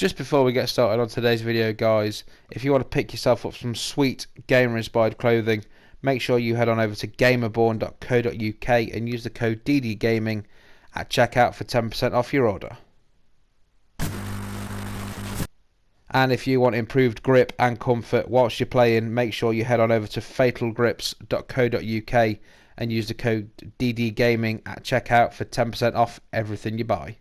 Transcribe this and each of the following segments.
Just before we get started on today's video, guys, if you want to pick yourself up some sweet gamer-inspired clothing, make sure you head on over to gamerborn.co.uk and use the code DDGaming at checkout for 10% off your order. And if you want improved grip and comfort whilst you're playing, make sure you head on over to fatalgrips.co.uk and use the code DDGaming at checkout for 10% off everything you buy.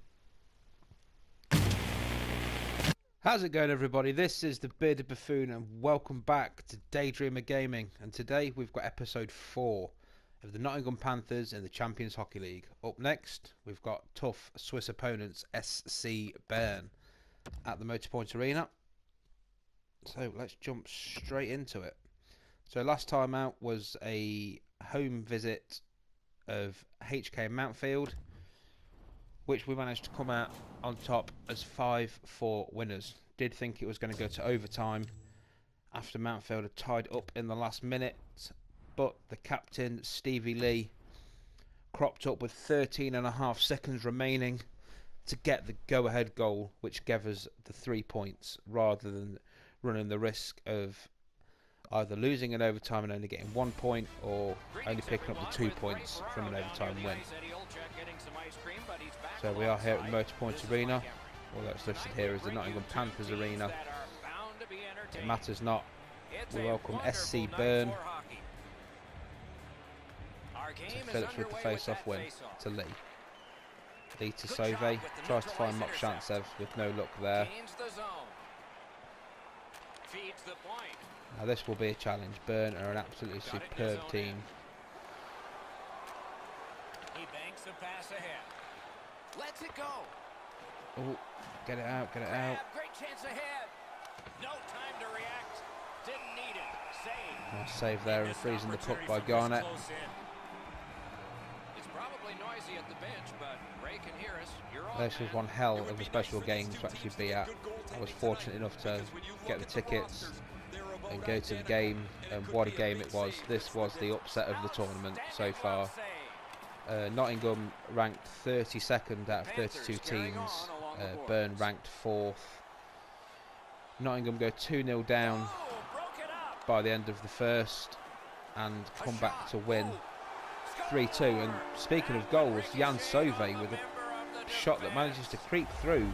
How's it going, everybody? This is the Bearded Buffoon and welcome back to Daydreamer Gaming. And today we've got episode 4 of the Nottingham Panthers in the Champions Hockey League. Up next, we've got tough Swiss opponents SC Bern at the Motorpoint Arena. So let's jump straight into it. So last time out was a home visit of HK Mountfield, which we managed to come out on top as 5-4 winners. Did think it was going to go to overtime after Mountfield had tied up in the last minute, but the captain, Stevie Lee, cropped up with 13.5 seconds remaining to get the go-ahead goal, which gave us the 3 points, rather than running the risk of either losing in overtime and only getting 1 point, or only picking up the 2 points from an overtime win. So we are here at the Motorpoint Arena, although it's listed here as the Nottingham Panthers Arena. It matters not. We welcome SC Bern. So Phillips with the face-off win to Lee. Lee to Sauve. Tries to find Mokshantsev with no luck there. Now this will be a challenge. Bern are an absolutely superb team. He banks a pass ahead. Let's it go. Oh, get it out, get it out. Great chance ahead. No time to react. Didn't need it. Save. Nice save there and freezing the puck by Garnett. It's probably noisy at the bench, but Ray can hear us. You're on. This was one hell of a special game to actually be at. I was fortunate enough to get the tickets and go to the game, and what a game it was. This was the upset of the tournament so far. Nottingham ranked 32nd out of 32 teams. Bern ranked 4th. Nottingham go 2-0 down by the end of the first and come back to win 3-2. And speaking of goals, Jan Sauve with a shot that manages to creep through.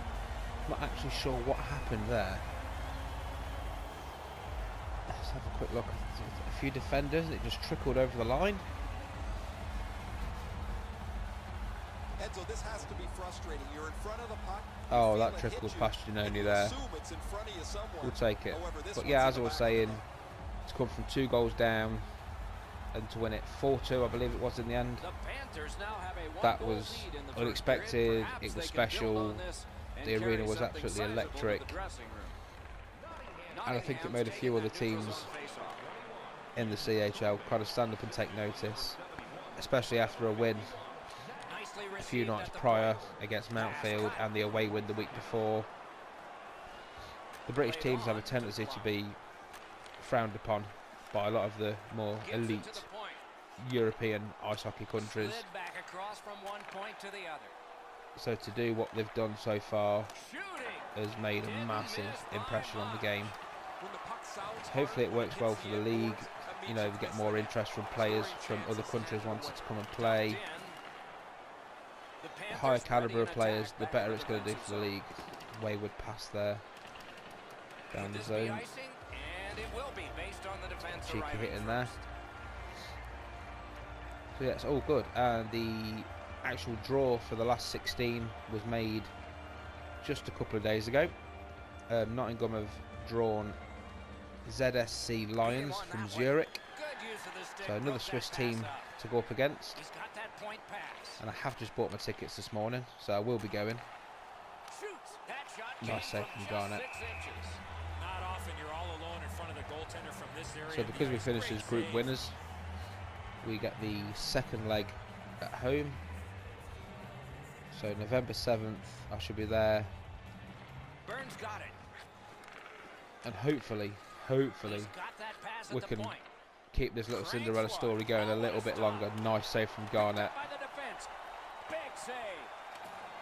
Not actually sure what happened there. Let's have a quick look. A few defenders, and it just trickled over the line. Enzo, this has to be frustrating. You're in front of the puck. Oh, that trickles past Giannoni there. We'll take it. But yeah, as I was saying, to come from 2 goals down and to win it 4-2, I believe it was in the end. That was unexpected. It was special. The arena was absolutely electric. And I think it made a few other teams in the CHL kind of stand up and take notice, especially after a win a few nights prior against Mountfield and the away win the week before. The British teams have a tendency to be frowned upon by a lot of the more elite European ice hockey countries. So to do what they've done so far has made a massive impression on the game. Hopefully it works well for the league. You know, we get more interest from players from other countries wanting to come and play. The higher calibre of players, the better it's going to do for the league. Wayward pass there down the zone. Cheeky hit in there. So yeah, it's all good. And the actual draw for the last 16 was made just a couple of days ago. Nottingham have drawn ZSC Lions from Zurich, so another Swiss team to go up against. And I have just bought my tickets this morning, so I will be going. Nice save from Garnett. So because we finished as group winners, we get the second leg at home. So November 7th, I should be there. Bern's got it. And hopefully we can keep this little Cinderella story going a little bit longer. Nice save from Garnett.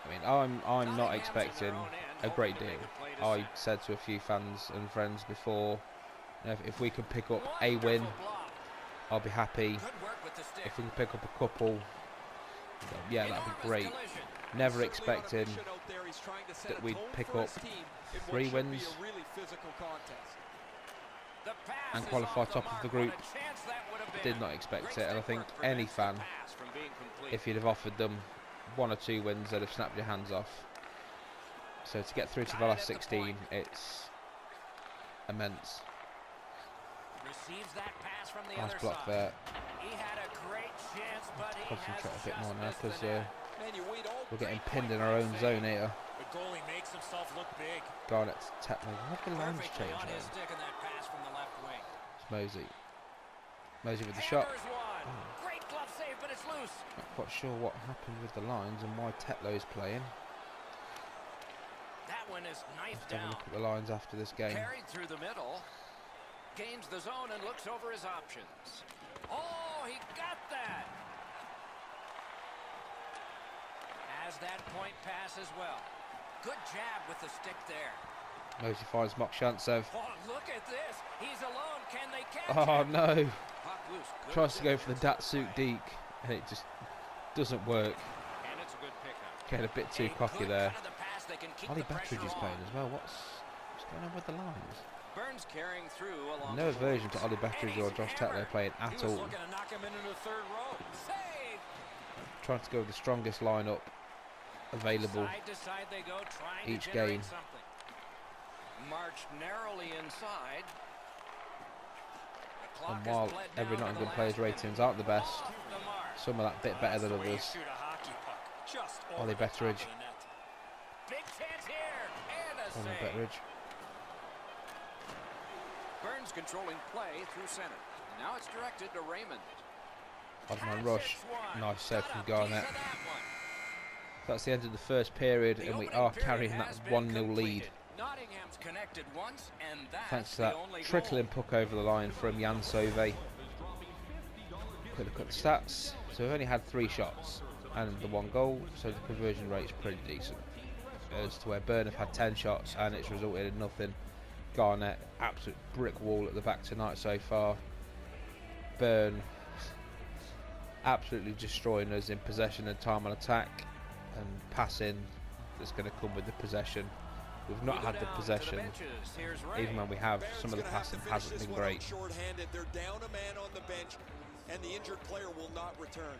I mean, I'm not expecting a great deal. I said to a few fans and friends before, you know, if we could pick up a win, I'll be happy. If we can pick up a couple, yeah, that'd be great. Never expecting that we'd pick up 3 wins and qualify top of the group. Did not expect it, and I think any fan, if you'd have offered them 1 or 2 wins, they'd have snapped your hands off. So to get through to the last 16, it's immense. Nice block there. Concentrate a bit more now because we're getting pinned in our own zone here. The goalie makes himself look big. Garnett's tackling. What the lines change now? It's Mosey. Mosey with the shot. Great glove save, but it's loose. Not quite sure what happened with the lines and why Tetlow's playing. That one is knifed Have a down. look at the lines after this game. Carried through the middle. Gains the zone and looks over his options. Oh, he got that. Has that point pass as well. Good jab with the stick there. Mosey finds Mokshantsev. Oh, look at this. He's alone. Can they catch Oh him? no! Puck loose. Good Tries to go for the defense. Datsuk Deke and it just doesn't work. And it's a good pickup. Getting a bit too A cocky good there. cut of the pass. They can keep Ollie the pressure Battridge is on. playing as well. What's going on with the lines? Burns carrying through along No the aversion boards. to Ollie Battridge or Josh Tetlow playing He at was all. looking to knock him into the third row. Save. Trying to go with the strongest lineup available Side to side they go, trying each to generate game. something. Marched narrowly inside. The clock And has while bled every down to the Nottingham player's last ratings minute. aren't the best, Off the mark. some are that bit better than others. Shoot a hockey puck. Just Ollie over the top of Battridge. the net. Big chance here. And a Ollie save. Battridge. Burns controlling play through center. Now it's directed to Raymond. Oddman rush. Nice save from Got a piece Garnett. of that one. That's the end of the first period, The and we opening are period carrying that has been 1-0 lead. completed. Nottingham's connected once, and that's Thanks to the that only trickling goal. puck over the line from Jan Sove. Quick look at the stats. So we've only had 3 shots and the 1 goal, so the conversion rate's pretty decent. As to where Bern have had 10 shots and it's resulted in nothing. Garnett, absolute brick wall at the back tonight so far. Bern absolutely destroying us in possession and time on attack, and passing that's going to come with the possession. We've not had the possession, even when we have. Some of the passing hasn't been great. Short-handed. They're down a man on the bench, and the injured player will not return.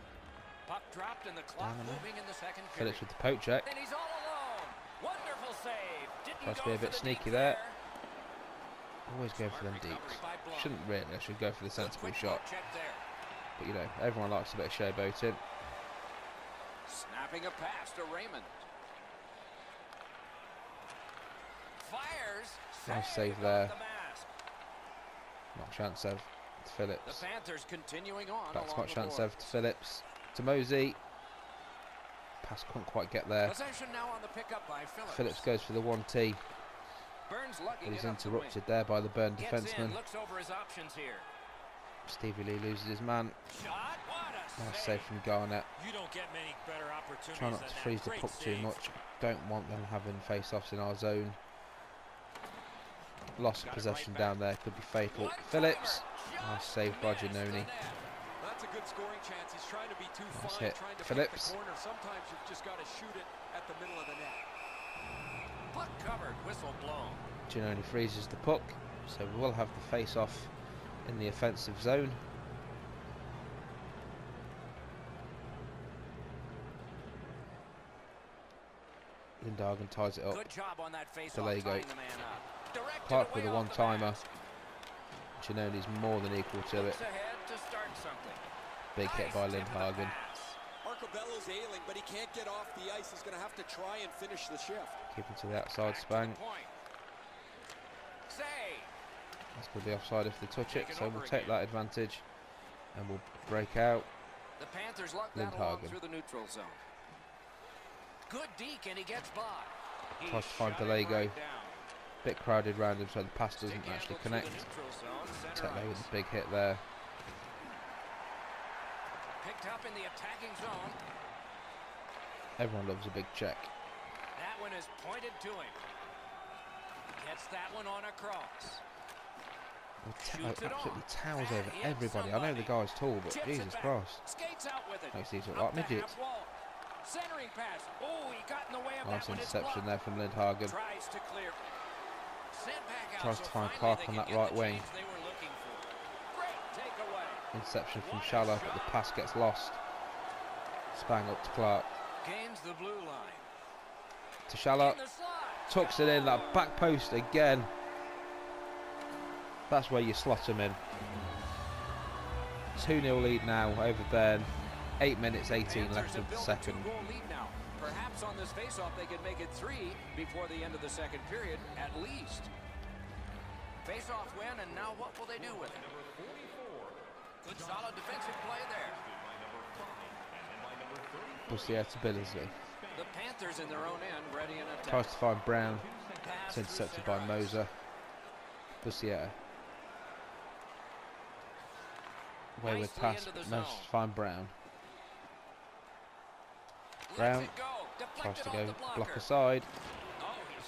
Puck dropped and the clock Down a man. moving in the second period. Phillips with the poke check. And he's all alone. Wonderful save. Didn't Tries to go be a for bit the sneaky deep there. Always go for them Smart recovery deeps. by Blum. Shouldn't really. I should go for the Good sensible quick shot. poke check there. But you know, everyone likes a bit of showboating. Snapping a pass to Raymond. Fires. Nice save off there. the mask. Mokshantsev to Phillips. The Panthers continuing on Back to along the Mokshantsev boards. to Phillips. To Mosey. Pass couldn't quite get there. Possession now on the pickup by Phillips. Phillips goes for the 1T. Burns lugging But he's it up the interrupted wing. there by the Bern Gets defenseman. in, looks over his options here. Stevie Lee loses his man. Shot. What a Nice save. save from Garnett. You don't get many better opportunities. Try not than to that. freeze the Great puck too save. much. Don't want them having face-offs in our zone. Loss of Got it possession right down back. there could be fatal. One Phillips. timer. Nice save by Missed the Giannoni. net. That's a good scoring chance. He's trying to be too Nice fine, hit. trying to Phillips. pick the corner. Sometimes you've just got to shoot it at the middle of the net. Puck covered. Whistle blown. Giannoni freezes the puck, so we will have the face-off in the offensive zone. Lindhagen ties it up. Good job on that face Delay off, go. tying the man up. Directed Clark with away a off the one-timer. mask. Giannoni's more than equal to it. Looks ahead to start something. Big hit by Nice tip of the Lindhagen. pass. Marcobello's ailing, but he can't get off the ice. He's going to have to try and finish the shift. Keeping to the outside Back to spang. the point. Save. That's going to be offside if they touch it, Take it so over we'll take again. that advantage and we'll break out. The Panthers luck that along Lindhagen. through the neutral zone. Good deke, and he gets by. He Tries to find shot it Delego. right down. Bit crowded round him, so the pass doesn't Stick actually handle connect. through the neutral zone, center Tetlow with ice. a big hit there. Picked up in the attacking zone. Everyone loves a big check. that one is pointed to him. Gets that one on a cross. Absolutely towers over everybody. I know the guy's tall, but Jesus Christ. Skates out with it. Makes these look like midgets. Centering pass. Oh, he got in the way of Nice that one. interception there from Lindhagen. Tries to clear. Sent back out, Tries so to find finally Clark they on can that get right the wing. change they were looking for. Great takeaway. Interception from Schaller, but the pass gets lost. Spang up to Clark. Gains the blue line. To Schaller. In the slot. Tucks it in, that back post again. That's where you slot him in. 2-0 lead now over Bern. 8 minutes 18 left of the second. Perhaps on this face-off they could make it 3 before the end of the second period, at least. Face-off win, and now what will they do with it? Good solid defensive play there. Bussier to Billingsley. The Panthers in their own end, ready in attack. Tries to find Brown. Pass It's intercepted through by center ice. Moser. Bussier. Wayward Nicely pass, into the but manages zone. to find Brown. Lets Brown it go. tries Deflected to off go the blocker. block aside. Oh,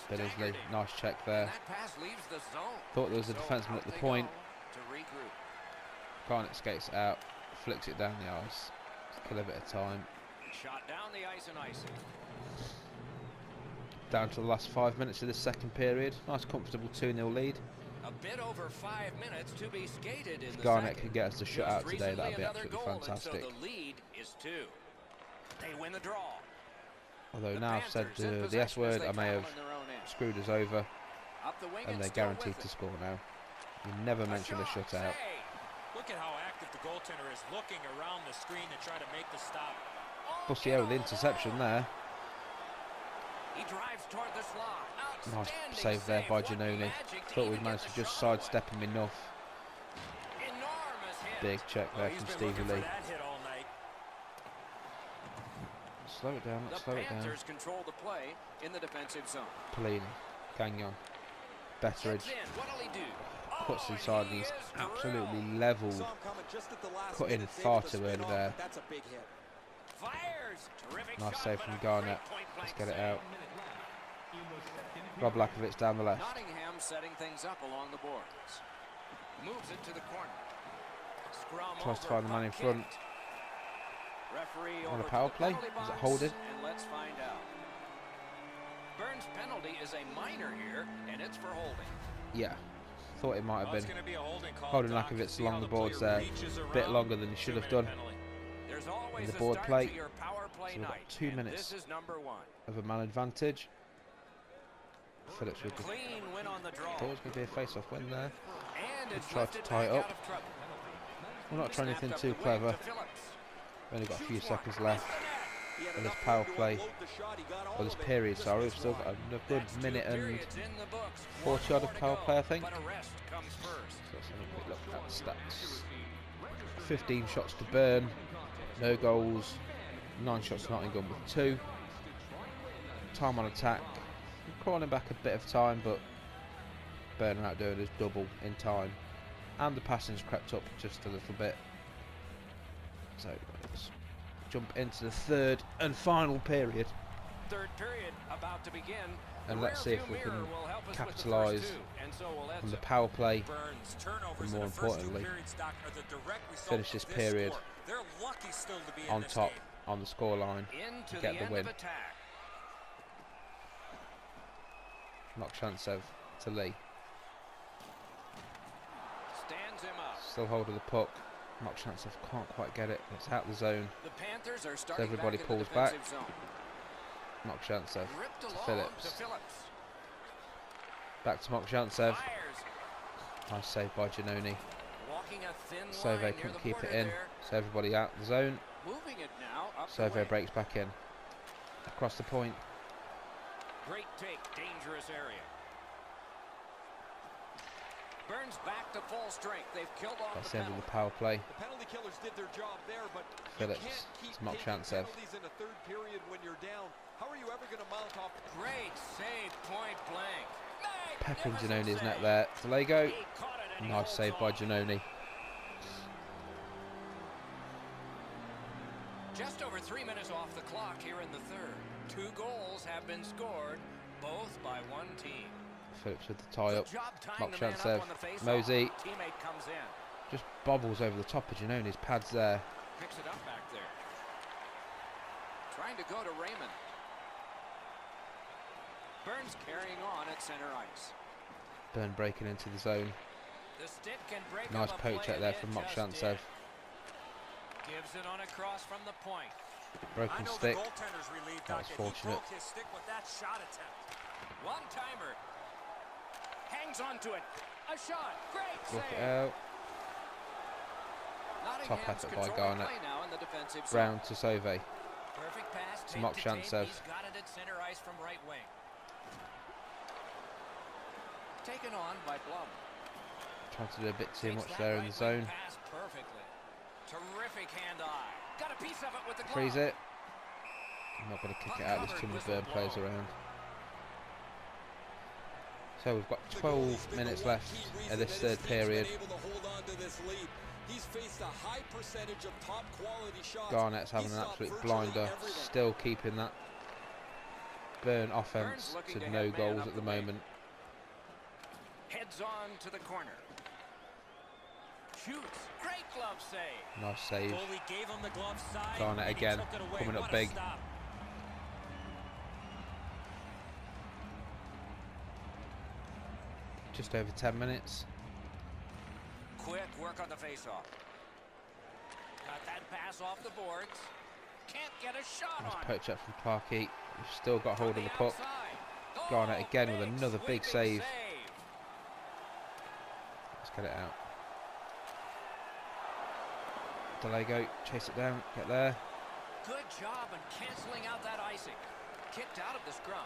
he Billingsley, staggered him. nice check there. And that pass leaves the zone. Thought there was a So defenseman out at the they point. go to regroup. Garnett skates it out, flicks it down the ice. Kill a bit of time. Shot down the ice and icing. Down to the last 5 minutes of this second period. Nice comfortable 2-0 lead. A bit over 5 minutes to be skated in If the Garnett second. could get us the Just shutout today, recently that'd be another absolutely goal, fantastic. And so the lead is 2. They win the draw. Although The now I've said Panthers in the S possession as word, they I may travel have in their own end. screwed us over, Up the wing and they're still guaranteed with to it. score now. You never mention a shot, shutout. save. Look at how active the goaltender is, looking around the screen to try to make the stop. Oh, Bussier with the interception there. He drives toward the slot. Nice Outstanding save there by What Giannoni. magic to Thought even we'd get managed the to just shot away. sidestep him enough. Enormous hit. Big check Oh, there he's from been Stevie looking for Lee. that hit all night. Slow it down, The slow it down. Panthers control the play in the defensive zone. Polini, Gagnon, Betteridge. Gets in. What'll he do? Cuts Oh, inside and and he he's is absolutely drilled. leveled. Saw him coming just at the last Cut in minute, far saved the too early spin off, there. but that's a big hit. Fires. Terrific Nice shot, save but from a Garnett. great point Let's blank get it save. out. Rob Lakovic down the left. Nottingham setting things up along the boards. Moves it to the corner. Scrum Tries to over, find the man in puck front. kicked. Referee On over a to power the play? penalty Is it box, holding? And let's find out. Bern's penalty is a minor here, and it's for holding. Yeah, thought it might have Well, it's been. going to be a holding call. Holding Doc, to Lakovic see along how the the boards player there. reaches A bit around. longer than he should have done. Penalty. There's always the a board start play. to your power play So we've got night, 2 and minutes. This is number 1. Of a man advantage. Phillips with the. Clean win on the draw. Thought it was going to be a face-off win there. And it's tried to lifted tie it back up. out of trouble. We're not trying Snapped anything up too the wing clever. to Phillips. We've only got a few Shoots one. seconds left. He had And this enough power room to play, unload the shot. He got all or this of it, period, just sorry, we've missed still wide. got a good That's minute 2 and periods in the books. 40 One odd of more to power go, play, I think. But a rest comes first. So let's have a quick look at the stats. 15 shots to Bern, no goals. 9 shots to Nottingham with 2. Time on attack, crawling back a bit of time, but Bern are outdoing us double in time. And the passing's crept up just a little bit. So let's jump into the third and final period. Third period about to begin. And The let's see if rearview we can mirror will help us with the first capitalise 2, and so will from the Edzo. power play. Burns turnovers And in more the first 2 importantly, periods, Doc, are the direct result finish of this this period score. They're lucky still to be on in this top game. on the scoreline Into to the get the end win. of attack. Mokshantsev to Lee. Stands him up. Still hold of the puck. Mokshantsev can't quite get it. It's out the zone. The Panthers are starting everybody back in the pulls back. defensive zone. Mokshantsev Ripped to along Phillips. to Phillips. Back to Mokshantsev. Fires. Nice save by Giannoni. Walking a thin Sauve line near couldn't the keep border it in. there. So everybody out the zone. Moving it now up the Sauve wing. breaks back in. Across the point. Great take, dangerous area. Burns back to full strength. They've killed off That's the the end of penalty. the power play. The penalty killers did their job there, but Phillips. you can't keep It's taking Mokshantsev. penalties in the third period when you're down. How are you ever going to mount off? Great save, point blank. Pepping Magnificent Giannoni's net save. there. Delego. He caught it and he Nice holds save by on. Giannoni. Just over 3 minutes off the clock here in the third. 2 goals have been scored Phillips with the tie up. Good job tying Mock the chance man up save. on the face-off. Mosey Teammate comes in. just bobbles over the top of Giannoni's pads there. Picks it up back there. Trying to go to Raymond. Burns carrying on at center ice. Bern breaking into the zone. The stick can break Nice up a poke play, check and there it from Mock just Shantsev. did. Gives it on across from the point. Broken I know stick. the goaltender's relieved, That Doc, was that fortunate. he broke his stick with that shot attempt. One-timer. Hangs on to it. A shot. Great Look save. it out. Nottingham's effort by controlling Garnett. play now in the defensive zone. Brown to Sauve. Perfect pass. To tape Mock to tape. Shantsev. He's got it at center ice from right wing. Taken on by Blum. Trying to do a bit too Takes much that there in right the zone. wing pass perfectly. Terrific hand-eye. Got a piece of it with the glove. Freeze it. I'm not going to kick it out. There's too many Bern players around. So we've got 12 minutes left in this third period. Garnett's having an absolute blinder, still keeping that Bern offense to no goals at the moment. Heads on to the corner. Shoots. Great glove save. Nice save. Goalie gave him the glove side. Garnett and he again, took it away. coming up What a big. stop. Just over 10 minutes. Quick work on the face-off. Got that pass off the boards. Can't get a shot Nice on. poach up from Clarkey. We've still got hold of the puck. Outside. Garnett again with another big sweeping save. Let's get it out. Delego, chase it down, get there. Good job in canceling out that icing. Kicked out of the scrum.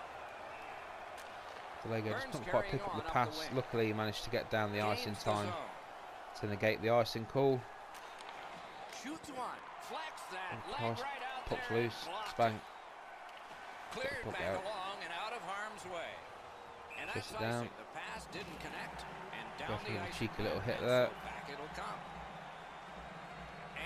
Delego just Burns couldn't quite carrying pick up on the up pass. the wing. Luckily he managed to get down the ice in Gains the time zone. to negate the icing call. Shoots one. Flex that. Leg Cross, right out puck's there. loose, Blocked spank. it. Cleared puck back out. along and out of harm's way. And Chase that's it down. icing. The pass didn't connect. And Go down for the a ice. cheeky little hit and there. so back it'll come.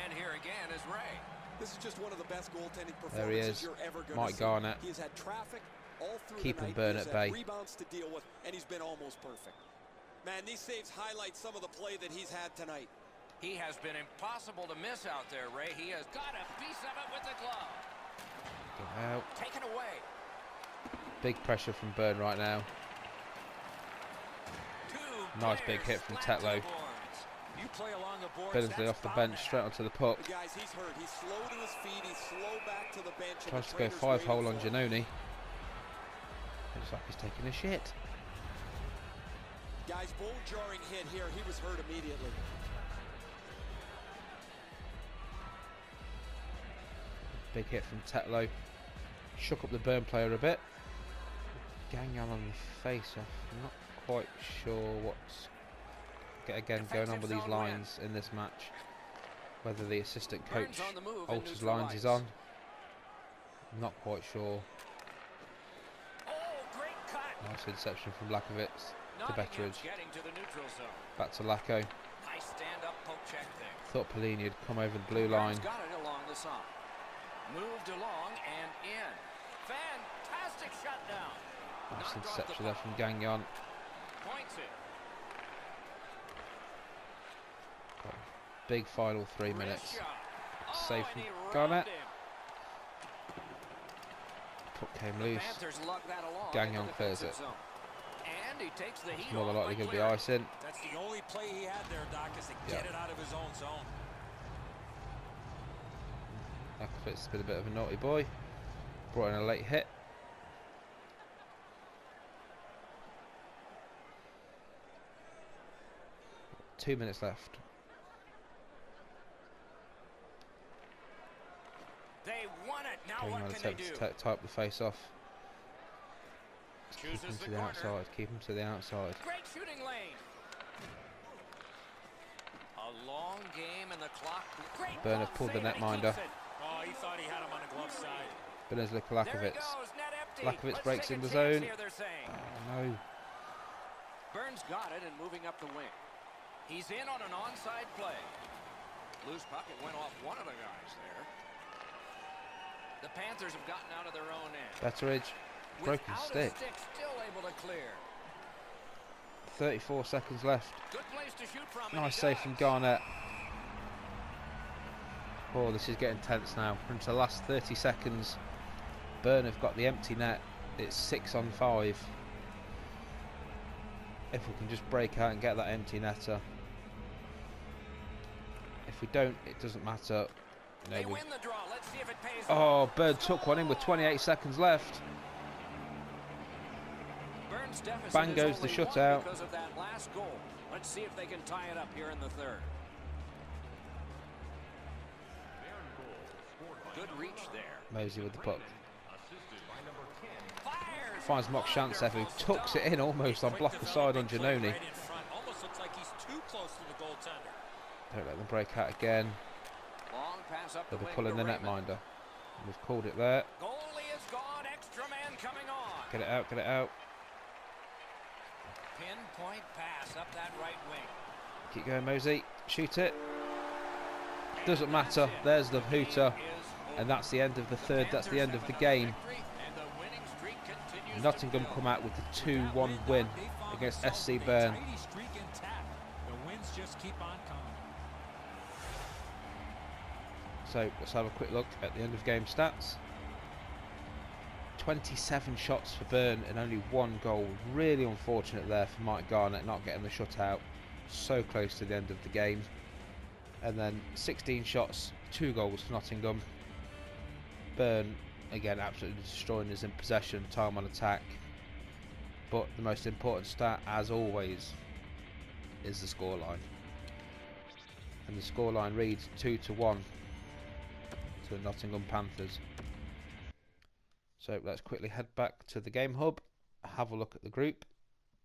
And here again is Ray. This is just one of the best goaltending There he performances is. you're ever going to Mike see. Garnett. He's had traffic all through Keeping the night. Bern He's at had bay. rebounds to deal with, and he's been almost perfect. Man, these saves highlight some of the play that he's had tonight. He has been impossible to miss out there, Ray. He has got a piece of it with the glove. Get out. Taken away. Big pressure from Bern right now. Nice big hit from Tetlow. You play along the boards, Billingsley that's off the bound bench, to straight happen. onto the puck. But guys, he's hurt. He's slow to his feet. He's slow back to the bench. and Tries the to go trainer's 5-hole waiting on for him. Giannoni. Looks like he's taking a shit. Guys, bone-jarring hit here. He was hurt immediately. Big hit from Tetlow. Shook up the Bern player a bit. Gagnon on the face-off. I'm not quite sure what's going on with these lines in this match. Whether the assistant coach Burns on the move and alters neutral lines ice. he's on. I'm not quite sure. Oh, great cut. Nice interception from Lakovic to Nottingham's Betteridge. getting to the neutral zone. Back to Lacko. Nice stand-up poke check there. Thought Pelini had come over the blue line. Burns got it along the side. Moved along and in. Fantastic shutdown. Nice Knocked off the interception there puck. from Gagnon. Points it. Big final 3 Wrist minutes. shot. Save Oh, from and he Garnett. robbed him. Puck came The loose. Panthers lug that along Gagnon in the clears defensive it. zone. And he takes the heat More than off likely by going to be clearing. icing. That's the only play he had there, Doc, is to get it out of his own zone. Lakovic's been a bit of a naughty boy. Brought in a late hit. Two minutes left. They won it. Now Gagnon what can they attempts do? to tie up the face off. Keep him Chooses to the the corner. outside. Keep him to the outside. Great shooting lane. A long game and the clock. Great Bern glove have pulled the save, and he netminder. keeps it. Oh, he thought he had him on the glove side. Berners look There he Lakovic. goes, net empty. Lakovic Let's breaks take in a the chance zone. Here, they're saying. Oh no. Burns got it and moving up the wing. He's in on an onside play. Loose puck, it went off one of the guys there. The Panthers have gotten out of their own end. Betteridge. Broken Without stick. a stick, still able to clear. 34 seconds left. Good place to shoot from. Nice save from Garnett. Oh, this is getting tense now. Into the last 30 seconds. Bern have got the empty net. It's 6 on 5. If we can just break out and get that empty netter. If we don't, it doesn't matter. They win the draw. Let's see if it pays off. Bern took one in with 28 seconds left. Bang goes the shutout. Because of that last goal. Let's see if they can tie it up here in the third. Good reach there. Mosey with the puck. Finds Mokshanshev, who tucks it in almost on blocker side on Giannoni. Almost looks like he's too close to the goaltender. Don't let them break out again. Long pass up They'll be the pulling the netminder. We've called it there. Goalie is gone. Extra man coming on. Get it out, get it out. Pinpoint pass up that right wing. Keep going, Mosey. Shoot it. Doesn't matter. There's the hooter. And that's the end of the third. That's the end of the game. Nottingham come out with the 2-1 win against SC Bern. So let's have a quick look at the end of game stats. 27 shots for Bern and only 1 goal. Really unfortunate there for Mike Garnett not getting the shutout. So close to the end of the game. And then 16 shots, 2 goals for Nottingham. Bern again absolutely destroying us in possession, time on attack. But the most important stat, as always, is the scoreline. And the scoreline reads 2-1 to the Nottingham Panthers. So let's quickly head back to the game hub, have a look at the group,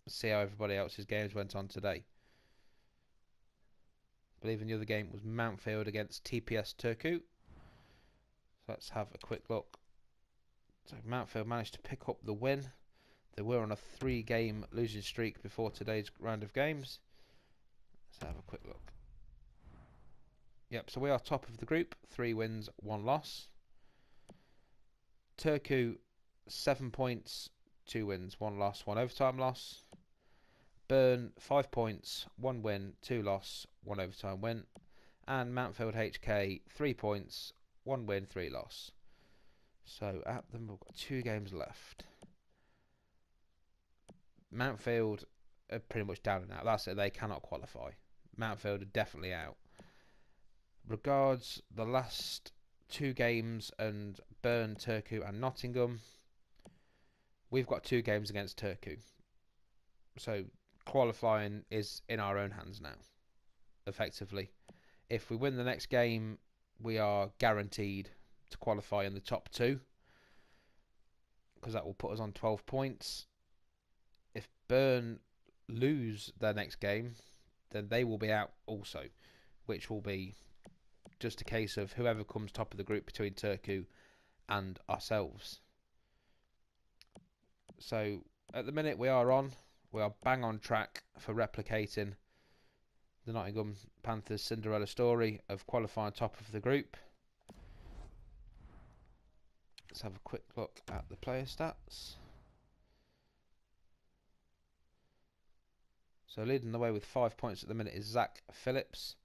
see how everybody else's games went on today. I believe in the other game was Mountfield against TPS Turku. So let's have a quick look. So Mountfield managed to pick up the win. They were on a 3-game losing streak before today's round of games. Let's have a quick look. Yep, so we are top of the group, 3 wins, 1 loss. Turku, 7 points, 2 wins, 1 loss, 1 overtime loss. Bern, 5 points, 1 win, 2 loss, 1 overtime win. And Mountfield HK, 3 points, 1 win, 3 loss. So at them, we've got 2 games left. Mountfield are pretty much down and out. That's it, they cannot qualify. Mountfield are definitely out. Regards the last 2 games and Bern, Turku and Nottingham, we've got 2 games against Turku. So qualifying is in our own hands now, effectively. If we win the next game, we are guaranteed to qualify in the top 2, because that will put us on 12 points. If Bern lose their next game, then they will be out also, which will be just a case of whoever comes top of the group between Turku and ourselves. So at the minute we are bang on track for replicating the Nottingham Panthers Cinderella story of qualifying top of the group. Let's have a quick look at the player stats. So leading the way with 5 points at the minute is Zach Phillips.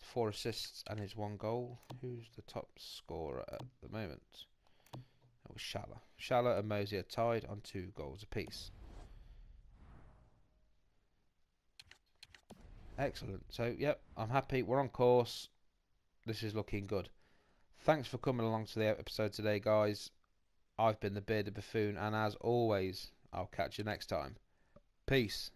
4 assists and his 1 goal. Who's the top scorer at the moment? That was Schaller. Schaller and Mosey are tied on 2 goals apiece. Excellent. So, yep, I'm happy. We're on course. This is looking good. Thanks for coming along to the episode today, guys. I've been the Bearded Buffoon, and as always, I'll catch you next time. Peace.